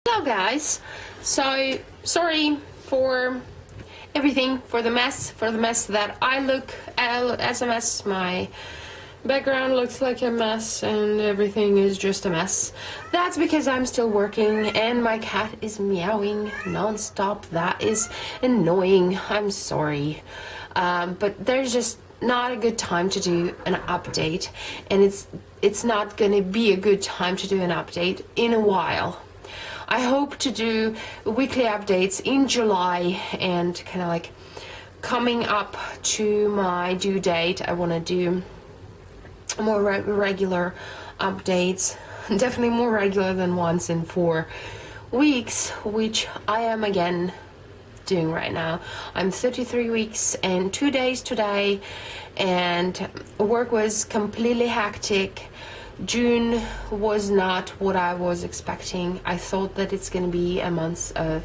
Hello guys, so sorry for everything, for the mess that I look as a mess. My background looks like a mess and everything is just a mess. That's because I'm still working and my cat is meowing non-stop. That is annoying. I'm sorry, but there's just not a good time to do an update, and it's not gonna be a good time to do an update in a while. I hope to do weekly updates in July, and kind of like coming up to my due date, I want to do more regular updates, definitely more regular than once in 4 weeks, which I am again doing right now. I'm 33 weeks and 2 days today, and work was completely hectic. June was not what I was expecting. I thought that it's going to be a month of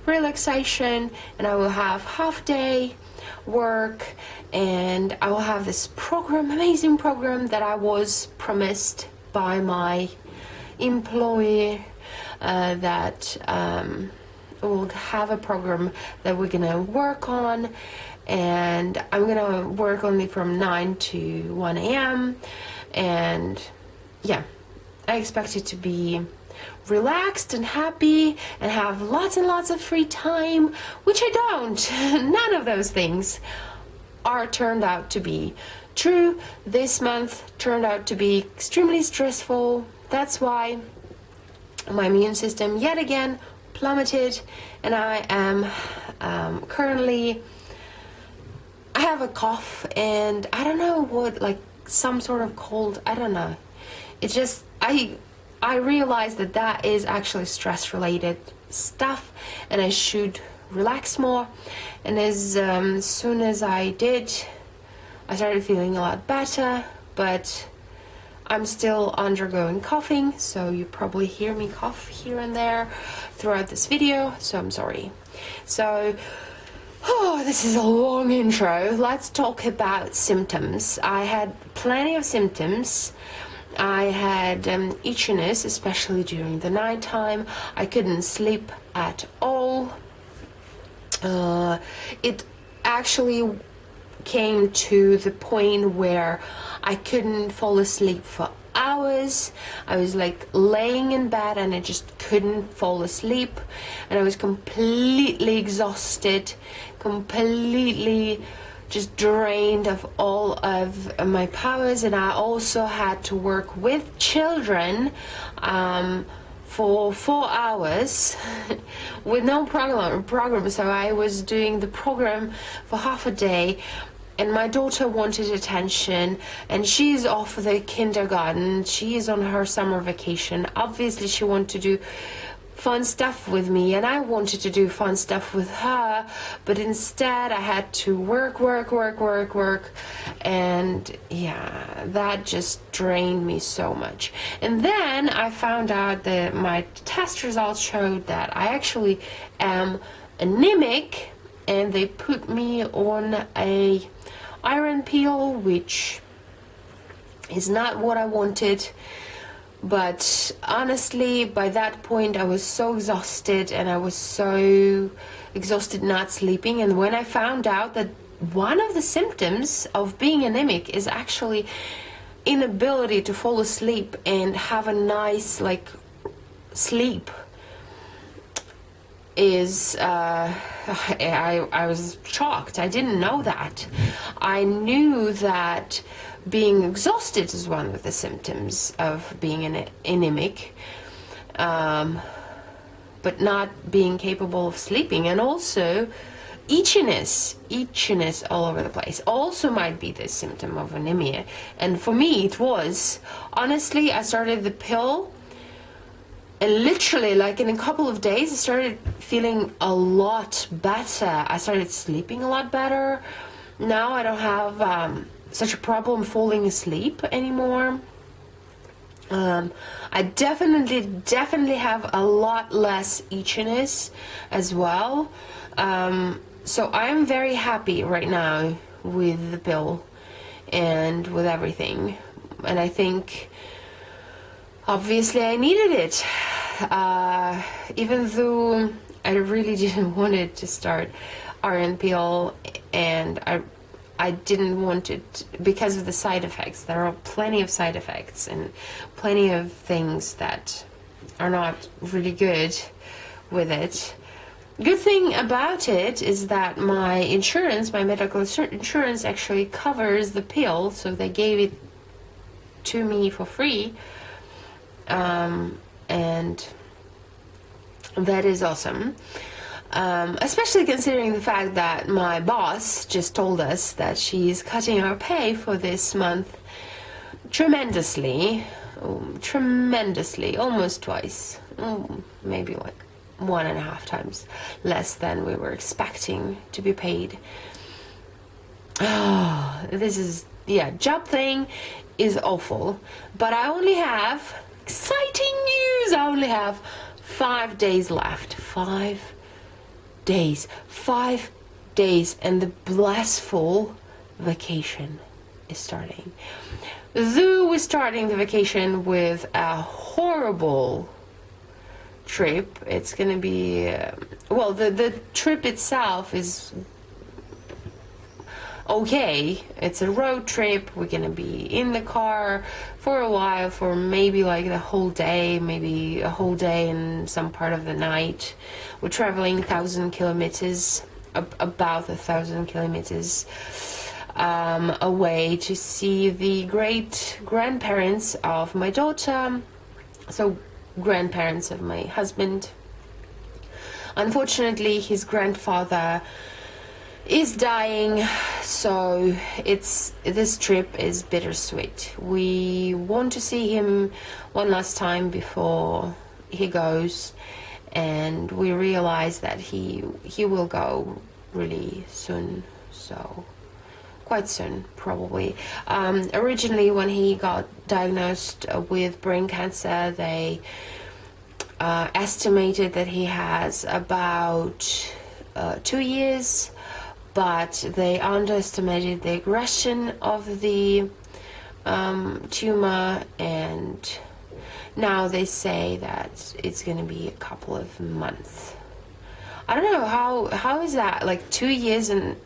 relaxation and I will have half day work and I will have this program, amazing program that I was promised by my employer, that we'll have a program that we're gonna work on, and I'm gonna work only from 9 to 1 a.m. and yeah, I expect it to be relaxed and happy and have lots and lots of free time, which I don't. None of those things are turned out to be true. This month turned out to be extremely stressful. That's why my immune system yet again plummeted, and I am currently, I have a cough and I don't know what, like some sort of cold, I don't know. It's just, I realized that is actually stress related stuff and I should relax more, and as soon as I did, I started feeling a lot better, but I'm still undergoing coughing, so you probably hear me cough here and there throughout this video, so I'm sorry. So this is a long intro. Let's talk about symptoms. I had plenty of symptoms. I had itchiness, especially during the nighttime. I couldn't sleep at all. It actually came to the point where I couldn't fall asleep for hours. I was like laying in bed and I just couldn't fall asleep, and I was completely exhausted, completely just drained of all of my powers. And I also had to work with children for 4 hours with no program. So I was doing the program for half a day, and my daughter wanted attention, and she's off the kindergarten. She's on her summer vacation. Obviously she wanted to do fun stuff with me, and I wanted to do fun stuff with her, but instead I had to work, and yeah, that just drained me so much. And then I found out that my test results showed that I actually am anemic, and they put me on a iron pill, which is not what I wanted. But honestly, by that point I was so exhausted, and I was so exhausted not sleeping. And when I found out that one of the symptoms of being anemic is actually inability to fall asleep and have a nice like sleep, is I was shocked. I didn't know that. I knew that being exhausted is one of the symptoms of being anemic, but not being capable of sleeping. And also itchiness all over the place also might be the symptom of anemia. And for me it was, honestly, I started the pill, and literally like in a couple of days I started feeling a lot better. I started sleeping a lot better. Now I don't have such a problem falling asleep anymore. I definitely have a lot less itchiness as well. So I'm very happy right now with the pill and with everything, and I think obviously I needed it. even though I really didn't want it to start iron pill, and I didn't want it because of the side effects. There are plenty of side effects and plenty of things that are not really good with it. Good thing about it is that my insurance, my medical insurance, actually covers the pill, so they gave it to me for free, and that is awesome. Especially considering the fact that my boss just told us that she's cutting our pay for this month tremendously, almost twice, maybe like 1.5 times less than we were expecting to be paid. This is, job thing is awful, but I only have, exciting news, I only have 5 days left. 5 days, and the blissful vacation is starting. Though we're starting the vacation with a horrible trip. It's gonna be the trip itself is okay. It's a road trip. We're gonna be in the car for a while, for maybe like the whole day, maybe a whole day and some part of the night. We're traveling 1,000 kilometers, about 1,000 kilometers away to see the great grandparents of my daughter, so grandparents of my husband. Unfortunately, his grandfather is dying, so this trip is bittersweet. We want to see him one last time before he goes, and we realize that he will go really soon, so quite soon probably. Originally, when he got diagnosed with brain cancer, they estimated that he has about 2 years, but they underestimated the aggression of the tumor, and now they say that it's going to be a couple of months. I don't know how is that, like 2 years and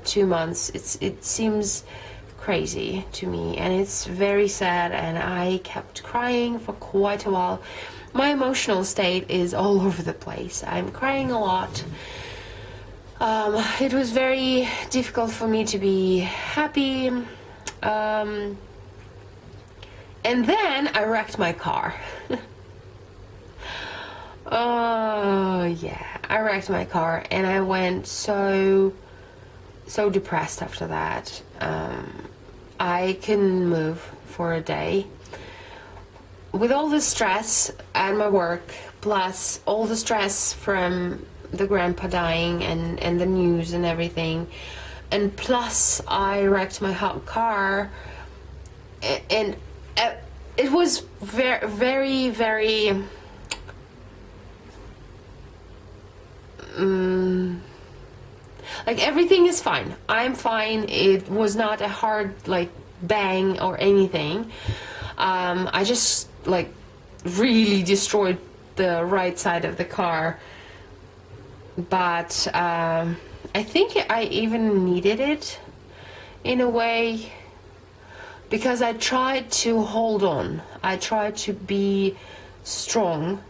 2 months. It seems crazy to me, and it's very sad, and I kept crying for quite a while. My emotional state is all over the place. I'm crying a lot. It was very difficult for me to be happy, and then I wrecked my car. Oh yeah, I wrecked my car, and I went so depressed after that. I couldn't move for a day. With all the stress at my work, plus all the stress from the grandpa dying and the news and everything, and plus I wrecked my car, and it was very, very like everything is fine. I'm fine. It was not a hard like bang or anything. I just like really destroyed the right side of the car, but I think I even needed it in a way, because I tried to hold on. I tried to be strong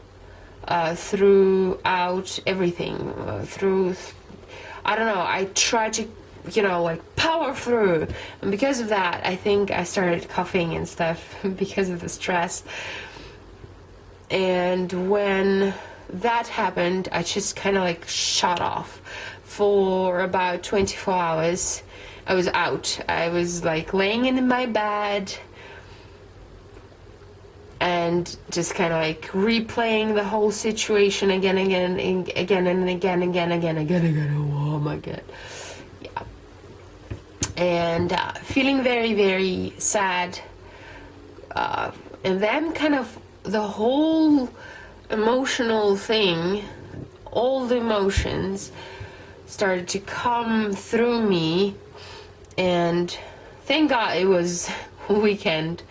throughout everything. I don't know, I tried to, like power through. And because of that, I think I started coughing and stuff because of the stress. And when that happened, I just kind of like shut off for about 24 hours. I was out. I was like laying in my bed and just kind of like replaying the whole situation again. Oh my god. Yeah. And feeling very, very sad. And then kind of the whole emotional thing, all the emotions started to come through me, and thank God it was weekend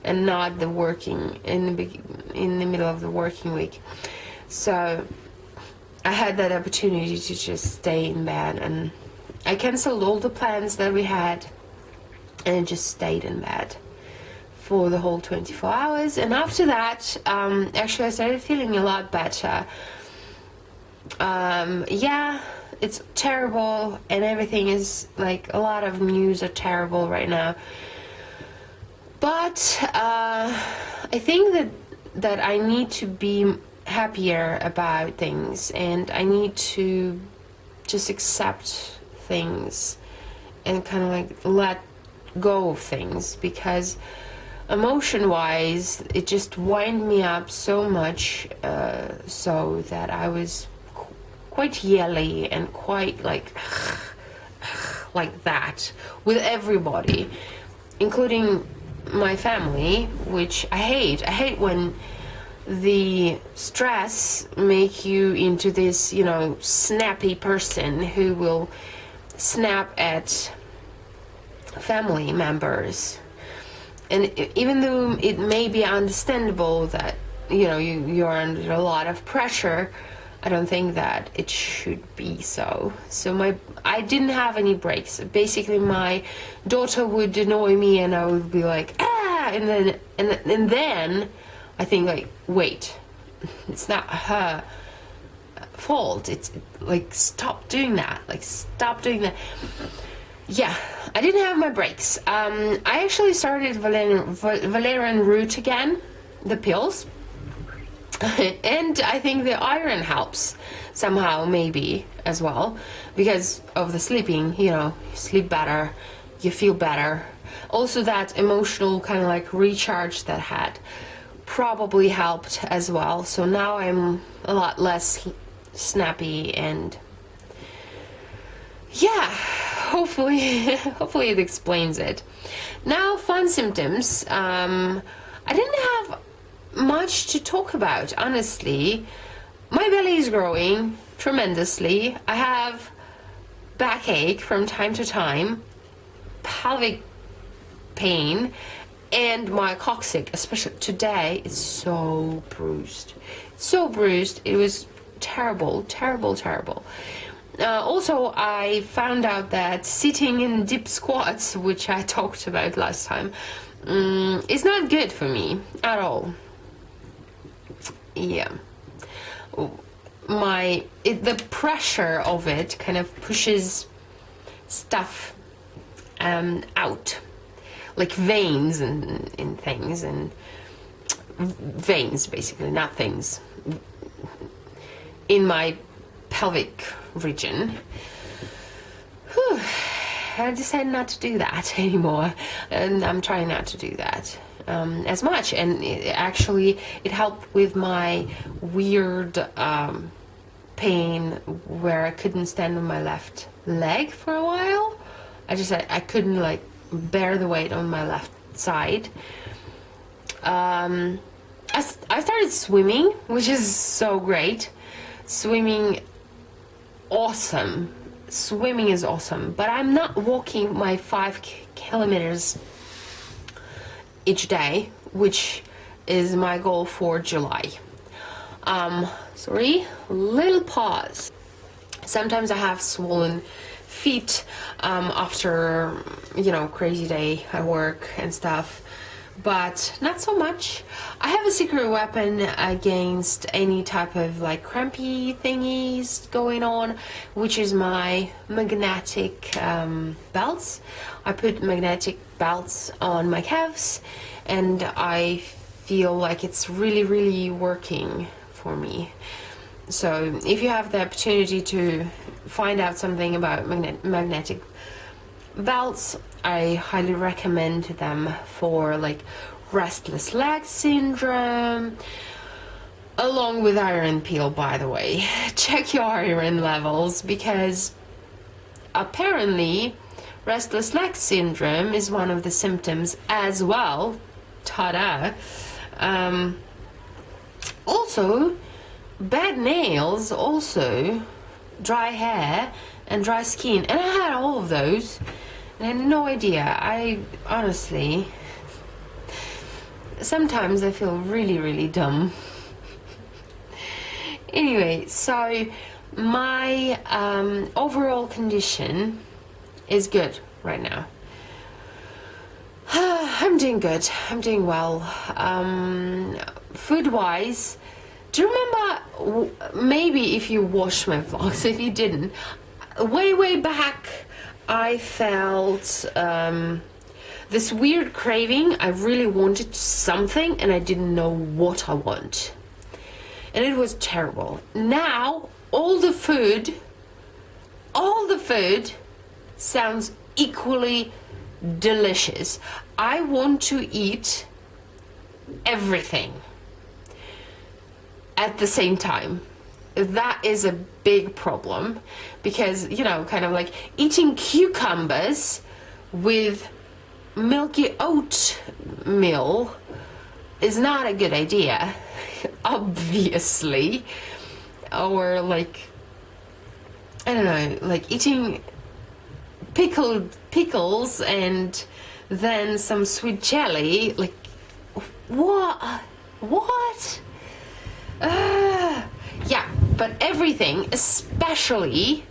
and not the working in the middle of the working week. So I had that opportunity to just stay in bed, and I canceled all the plans that we had and just stayed in bed for the whole 24 hours. And after that, actually I started feeling a lot better. Yeah, it's terrible, and everything is like, a lot of news are terrible right now. But I think that I need to be happier about things, and I need to just accept things and kind of like let go of things, because emotion-wise it just wound me up so much, so that I was quite yelly and quite like that with everybody, including my family, which I hate. I hate when the stress make you into this, you know, snappy person who will snap at family members. And even though it may be understandable that, you know, you're under a lot of pressure, I don't think that it should be so. So I didn't have any breaks. Basically, my daughter would annoy me, and I would be like, ah, and then I think, like, wait, it's not her fault. It's like, stop doing that. Like, stop doing that. Yeah, I didn't have my breaks. I actually started valerian root again, the pills. And I think the iron helps somehow, maybe, as well, because of the sleeping, you know, you sleep better, you feel better. Also, that emotional kind of like recharge that had probably helped as well. So now I'm a lot less snappy, and yeah, hopefully it explains it. Now, fun symptoms. I didn't have much to talk about, honestly. My belly is growing tremendously. I have backache from time to time, pelvic pain, and my coccyx, especially today, is so bruised. So bruised. It was terrible. Also, I found out that sitting in deep squats, which I talked about last time, is not good for me at all. Yeah, the pressure of it kind of pushes stuff out, like veins and things, and veins, basically, not things, in my pelvic region. Whew. I decided not to do that anymore, and I'm trying not to do that as much. And it helped with my weird pain where I couldn't stand on my left leg for a while. I couldn't like bear the weight on my left side. I started swimming, which is so great. Swimming is awesome, but I'm not walking my 5 kilometers each day, which is my goal for July. Sorry, little pause. Sometimes I have swollen feet after, you know, crazy day at work and stuff, but not so much. I have a secret weapon against any type of like crampy thingies going on, which is my magnetic belts. I put magnetic belts on my calves, and I feel like it's really working for me. So if you have the opportunity to find out something about magnetic belts, I highly recommend them for like restless leg syndrome, along with iron pill, by the way. Check your iron levels, because apparently restless leg syndrome is one of the symptoms as well. Ta-da! Also, bad nails, also dry hair and dry skin, and I had all of those and I had no idea. I honestly, sometimes I feel really dumb. Anyway, so my overall condition is good right now. I'm doing good. I'm doing well. Food-wise, do you remember, maybe if you watched my vlogs, if you didn't, way back, I felt this weird craving. I really wanted something and I didn't know what I want. And it was terrible. Now, all the food sounds equally delicious. I want to eat everything at the same time. That is a big problem because, you know, kind of like eating cucumbers with milky oatmeal is not a good idea, obviously. Or like, I don't know, like eating pickles and then some sweet jelly. Like, what? Yeah, but everything, especially,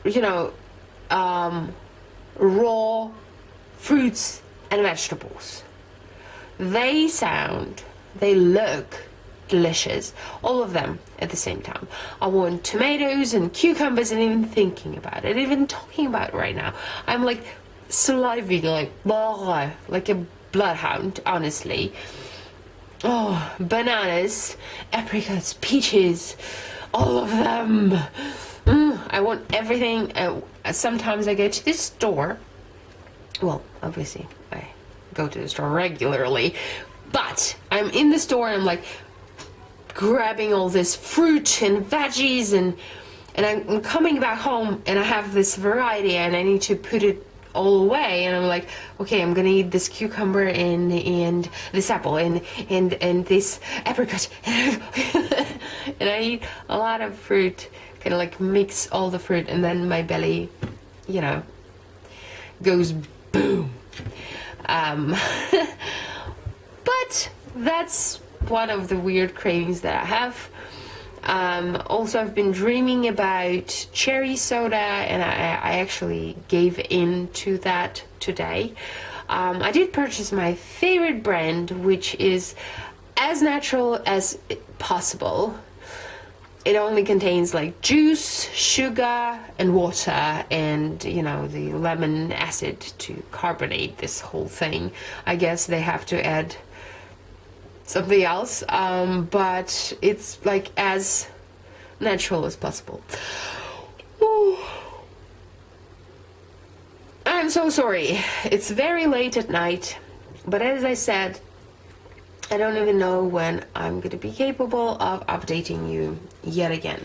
you know, raw fruits and vegetables. They look delicious, all of them at the same time. I want tomatoes and cucumbers, and even thinking about it, even talking about it right now, I'm like salivating like blah, like a bloodhound, honestly. Oh, bananas, apricots, peaches, all of them. I want everything. Sometimes I go to this store. Well, obviously I go to the store regularly, but I'm in the store and I'm like grabbing all this fruit and veggies, and I'm coming back home and I have this variety and I need to put it all away, and I'm like, okay, I'm gonna eat this cucumber and this apple and this apricot and I eat a lot of fruit, kind of like mix all the fruit, and then my belly, you know, goes boom. But that's one of the weird cravings that I have. Also, I've been dreaming about cherry soda, and I actually gave in to that today. I did purchase my favorite brand, which is as natural as possible. It only contains like juice, sugar, and water, and, you know, the lemon acid to carbonate this whole thing. I guess they have to add something else, but it's like as natural as possible. Ooh. I'm so sorry. It's very late at night, but as I said, I don't even know when I'm going to be capable of updating you yet again.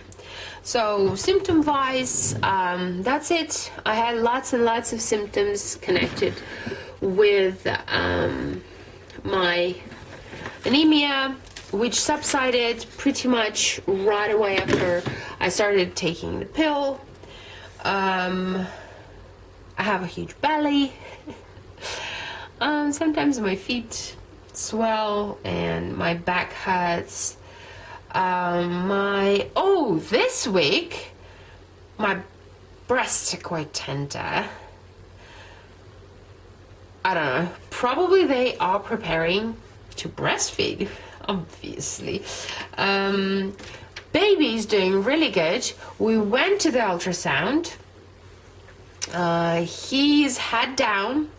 So symptom-wise, that's it. I had lots and lots of symptoms connected with my anemia, which subsided pretty much right away after I started taking the pill. I have a huge belly. Sometimes my feet swell and my back hurts. This week my breasts are quite tender. I don't know, probably they are preparing to breastfeed, obviously. Baby's doing really good. We went to the ultrasound. He's head down.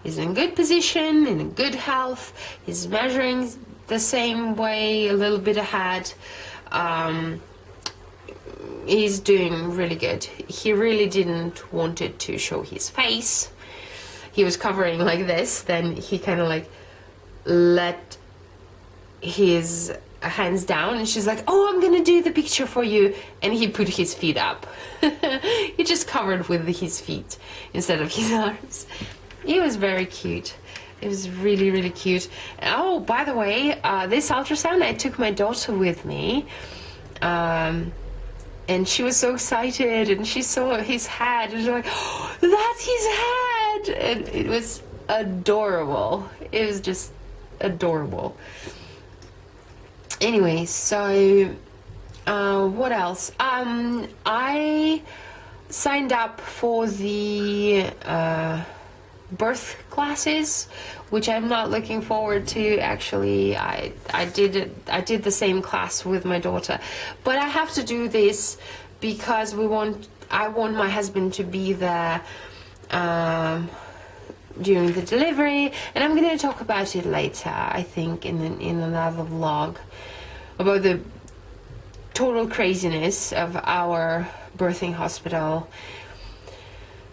He's in good position, in good health. He's measuring the same way, a little bit ahead. He's doing really good. He really didn't want it to show his face. He was covering like this, then he kind of like let his hands down, and she's like, oh, I'm gonna do the picture for you, and he put his feet up. He just covered with his feet instead of his arms. It was very cute. It was really, really cute. Oh, by the way, this ultrasound, I took my daughter with me, and she was so excited, and she saw his head, and she's like, oh, that's his head, and it was adorable. It was just adorable. Anyway, so what else? I signed up for the birth classes, which I'm not looking forward to. Actually, I did the same class with my daughter, but I have to do this because I want my husband to be there during the delivery, and I'm going to talk about it later, I think, in another vlog, about the total craziness of our birthing hospital.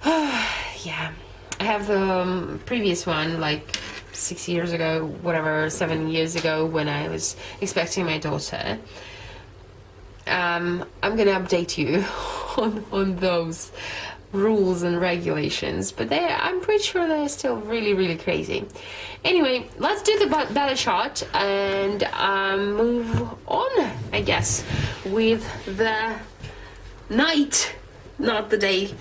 Yeah, I have the previous one, like 6 years ago, whatever, 7 years ago, when I was expecting my daughter. I'm gonna update you on those rules and regulations, but I'm pretty sure they're still really, really crazy. Anyway, let's do the belly shot and move on, I guess, with the night, not the day.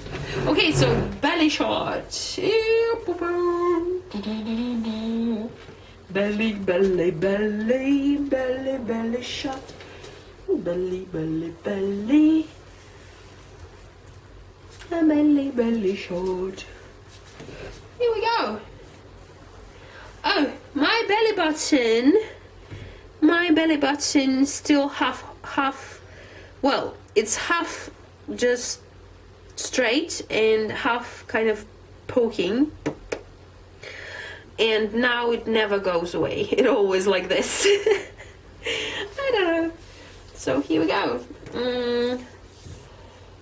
Okay, so belly shot. Belly, belly, belly, belly, belly shot. Belly, belly, belly. A belly, belly shot. Here we go. Oh, my belly button still half, well, it's half just straight and half kind of poking, and now it never goes away. It always like this. I don't know. So here we go.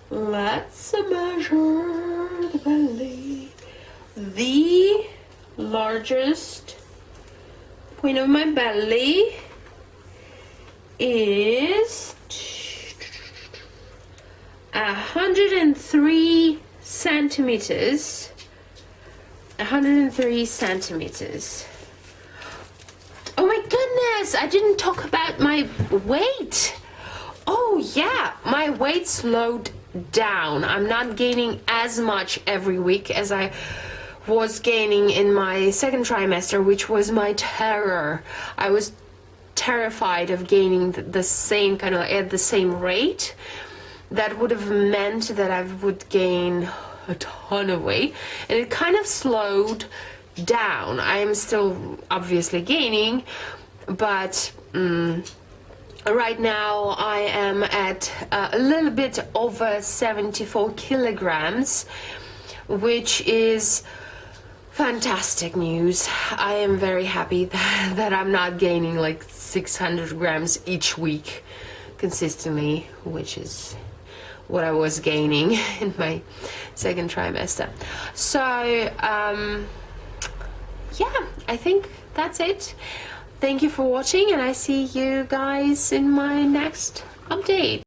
Let's measure the belly. The largest point of my belly is 103 centimeters. 103 centimeters. Oh my goodness, I didn't talk about my weight. Oh yeah, my weight slowed down. I'm not gaining as much every week as I was gaining in my second trimester, which was my terror. I was terrified of gaining the same kind of at the same rate. That would have meant that I would gain a ton of weight, and it kind of slowed down. I am still obviously gaining, but right now I am at a little bit over 74 kilograms, which is fantastic news. I am very happy that I'm not gaining like 600 grams each week consistently, which is what I was gaining in my second trimester. So yeah, I think that's it. Thank you for watching, and I see you guys in my next update.